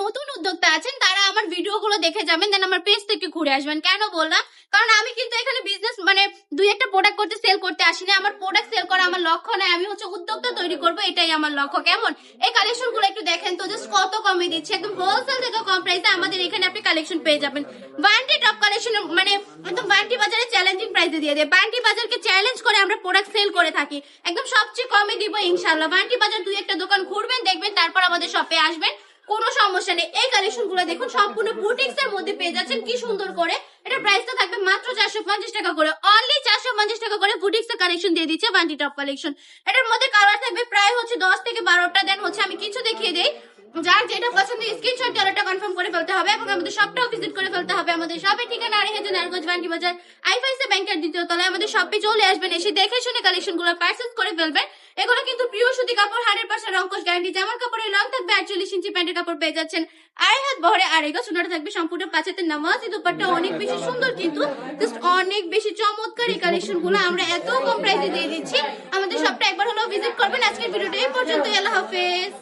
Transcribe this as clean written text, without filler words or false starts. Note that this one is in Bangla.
নতুন উদ্যোক্তা আছেন তারা আমার ভিডিওগুলো দেখে যাবেন, দেন আমার পেজ থেকে ঘুরে আসবেন। কেন বললাম? কারণ আমি কিন্তু এখানে বিজনেস মানে দুই একটা প্রোডাক্ট করতে সেল করতে আসিনি। আমার প্রোডাক্ট সেল করা আমার লক্ষ্য নয়, আমি হচ্ছে উদ্যোক্তা তৈরি করব, এটাই আমার লক্ষ্য। কেমন এই কালেকশন গুলো একটু দেখেন তো, জাস্ট কত কমে দিচ্ছে, একদম হোলসেল থেকে কম প্রাইসে আমাদের এখানে আপনি কালেকশন পেয়ে যাবেন। বান্টি টপ কালেকশন মানে একদম বান্টি বাজারে চ্যালেঞ্জিং প্রাইসে দিয়ে দেয়। বান্টি বাজারকে চ্যালেঞ্জ করে আমরা প্রোডাক্ট সেল করে থাকি, একদম সবচেয়ে কমে দিব ইনশাআল্লাহ। বান্টি বাজার দুই একটা দোকান ঘুরবেন, দেখবেন, তারপর আমাদের শপে আসবেন, কোনো সমস্যা নেই। এই কালেকশন গুলো দেখুন, সম্পূর্ণ বুটিক্স এর মধ্যে পেয়ে যাচ্ছেন কি সুন্দর করে। এটা প্রাইসটা থাকবে মাত্র 450 টাকা করে, অনলি 450 টাকা করে বুটিক্স এর কালেকশন দিয়ে দিচ্ছে বান্টি টপ কালেকশন। এটার মধ্যে কালার থাকবে প্রায় হচ্ছে 10 থেকে 12টা। দেন হচ্ছে আমি কিছু দেখিয়ে দেই, যার যেটা পছন্দ স্ক্রিনশট দিয়ে অর্ডারটা কনফার্ম করে ফেলতে হবে এবং আমাদের শপটাও ভিজিট করে ফেলতে হবে। আমাদের শপের ঠিকানা আড়াইহাজার নারায়ণগঞ্জ বান্টি বাজার আইফাইসে ব্যাংকের দ্বিতীয় তলায়। আমাদের শপে চলে আসবেন, এসে দেখে শুনে কালেকশন গুলো পারচেজ করে ফেলবেন। এগুলো কিন্তু প্রিয় সুতি কাপড়, 100% রংকশ গ্যারান্টি। যেমন কাপড়ের লং থাকবে 48 ইঞ্চি, প্যান্টের কাপড় পেয়ে যাচ্ছেন আড়াই হাত বহরে, আড়াই গজ। ওনাটা থাকবে সম্পূর্ণ 5 হাতের নামাজি। দুপাট্টা অনেক বেশি সুন্দর, কিন্তু জাস্ট অনেক বেশি চমৎকার। এই কালেকশন গুলো আমরা এত কম প্রাইসে দিয়ে দিচ্ছি, আমাদের শপটা একবার হলেও ভিজিট করবেন। আজকের ভিডিওটা এই পর্যন্ত, আল্লাহ হাফেজ।